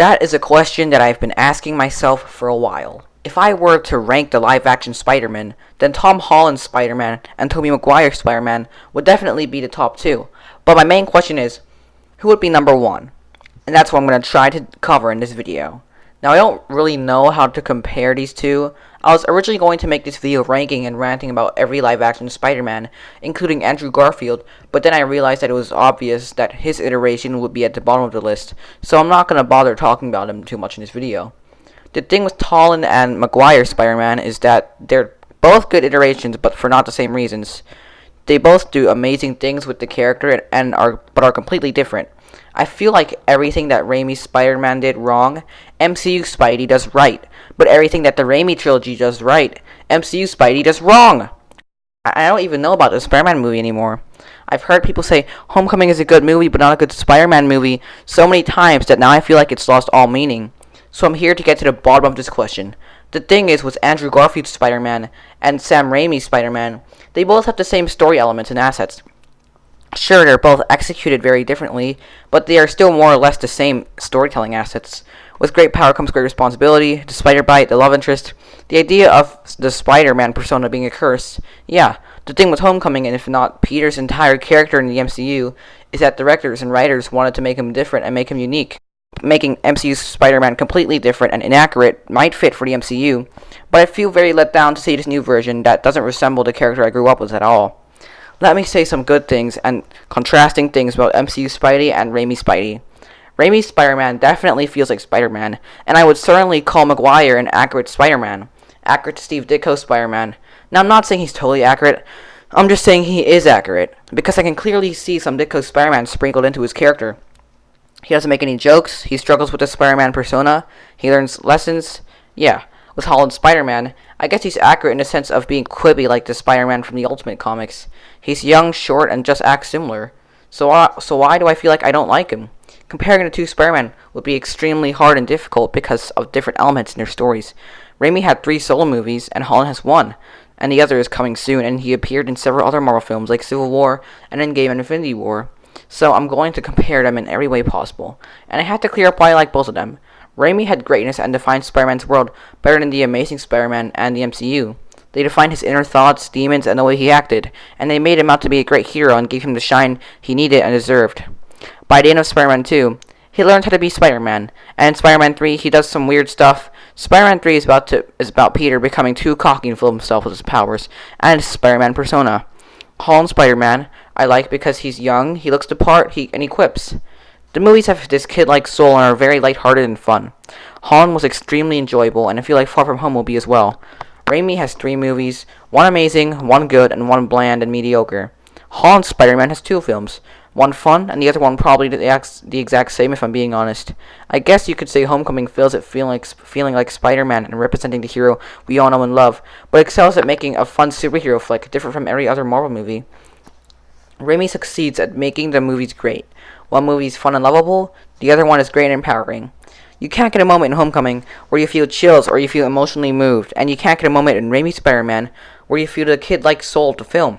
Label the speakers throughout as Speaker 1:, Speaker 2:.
Speaker 1: That is a question that I've been asking myself for a while. If I were to rank the live-action Spider-Man, then Tom Holland's Spider-Man and Tobey Maguire's Spider-Man would definitely be the top two. But my main question is, who would be number one? And that's what I'm going to try to cover in this video. Now, I don't really know how to compare these two. I was originally going to make this video ranking and ranting about every live-action Spider-Man, including Andrew Garfield, but then I realized that it was obvious that his iteration would be at the bottom of the list, so I'm not going to bother talking about him too much in this video. The thing with Holland and Maguire Spider-Man is that they're both good iterations, but for not the same reasons. They both do amazing things with the character and are completely different. I feel like everything that Raimi's Spider-Man did wrong, MCU Spidey does right. But everything that the Raimi trilogy does right, MCU Spidey does wrong. I don't even know about the Spider-Man movie anymore. I've heard people say Homecoming is a good movie but not a good Spider-Man movie so many times that now I feel like it's lost all meaning. So I'm here to get to the bottom of this question. The thing is, with Andrew Garfield's Spider-Man and Sam Raimi's Spider-Man, they both have the same story elements and assets. Sure, they're both executed very differently, but they are still more or less the same storytelling assets. With great power comes great responsibility, the spider bite, the love interest, the idea of the Spider-Man persona being a curse. Yeah, the thing with Homecoming, and if not Peter's entire character in the MCU, is that directors and writers wanted to make him different and make him unique. Making MCU's Spider-Man completely different and inaccurate might fit for the MCU, but I feel very let down to see this new version that doesn't resemble the character I grew up with at all. Let me say some good things and contrasting things about MCU Spidey and Raimi Spidey. Raimi's Spider-Man definitely feels like Spider-Man, and I would certainly call Maguire an accurate Spider-Man. Accurate to Steve Ditko's Spider-Man. Now, I'm not saying he's totally accurate, I'm just saying he is accurate, because I can clearly see some Ditko Spider-Man sprinkled into his character. He doesn't make any jokes, he struggles with the Spider-Man persona, he learns lessons. Yeah, with Holland's Spider-Man, I guess he's accurate in the sense of being quippy like the Spider-Man from the Ultimate Comics. He's young, short, and just acts similar. So why do I feel like I don't like him? Comparing the two Spider-Man would be extremely hard and difficult because of different elements in their stories. Raimi had 3 solo movies, and Holland has 1, and the other is coming soon, and he appeared in several other Marvel films like Civil War, and Endgame and Infinity War. So I'm going to compare them in every way possible, and I have to clear up why I like both of them. Raimi had greatness and defined Spider-Man's world better than the Amazing Spider-Man and the MCU. They defined his inner thoughts, demons, and the way he acted, and they made him out to be a great hero and gave him the shine he needed and deserved. By the end of Spider-Man 2, he learned how to be Spider-Man, and in Spider-Man 3, he does some weird stuff. Spider-Man 3 is about Peter becoming too cocky and full of himself with his powers, and his Spider-Man persona. Holland's Spider-Man I like because he's young, he looks the part, and he quips. The movies have this kid-like soul and are very lighthearted and fun. Holland was extremely enjoyable, and I feel like Far From Home will be as well. Raimi has 3 movies, 1 amazing, 1 good, and 1 bland and mediocre. Holland's Spider-Man has 2 films, 1 fun, and the other one probably the exact same if I'm being honest. I guess you could say Homecoming feels it feeling like Spider-Man and representing the hero we all know and love, but excels at making a fun superhero flick different from every other Marvel movie. Raimi succeeds at making the movies great. One movie is fun and lovable, the other one is great and empowering. You can't get a moment in Homecoming where you feel chills or you feel emotionally moved, and you can't get a moment in Raimi's Spider-Man where you feel the kid-like soul of the film.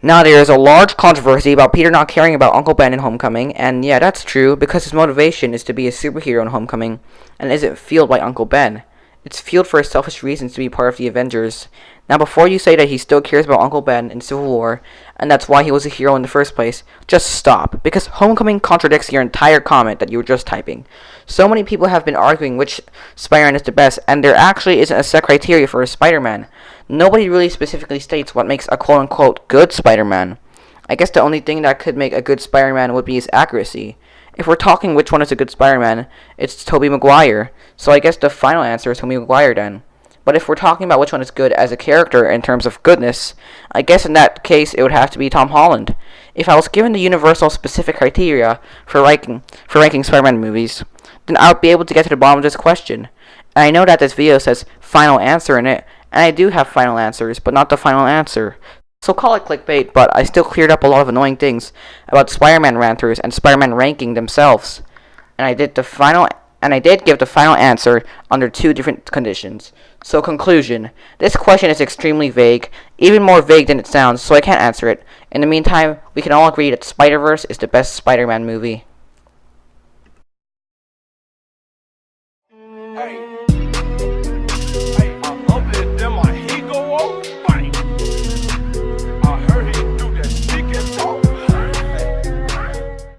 Speaker 1: Now, there is a large controversy about Peter not caring about Uncle Ben in Homecoming, and yeah, that's true, because his motivation is to be a superhero in Homecoming, and isn't fueled by Uncle Ben. It's fueled for selfish reasons to be part of the Avengers. Now, before you say that he still cares about Uncle Ben in Civil War, and that's why he was a hero in the first place, just stop, because Homecoming contradicts your entire comment that you were just typing. So many people have been arguing which Spider-Man is the best, and there actually isn't a set criteria for a Spider-Man. Nobody really specifically states what makes a quote-unquote good Spider-Man. I guess the only thing that could make a good Spider-Man would be his accuracy. If we're talking which one is a good Spider-Man, it's Tobey Maguire, so I guess the final answer is Tobey Maguire then. But if we're talking about which one is good as a character in terms of goodness, I guess in that case it would have to be Tom Holland. If I was given the universal specific criteria for ranking Spider-Man movies, then I would be able to get to the bottom of this question. And I know that this video says final answer in it, and I do have final answers, but not the final answer. So call it clickbait, but I still cleared up a lot of annoying things about Spider-Man ranters and Spider-Man ranking themselves. And I did give the final answer under 2 different conditions. So conclusion, this question is extremely vague, even more vague than it sounds, so I can't answer it. In the meantime, we can all agree that Spider-Verse is the best Spider-Man movie.
Speaker 2: Bye.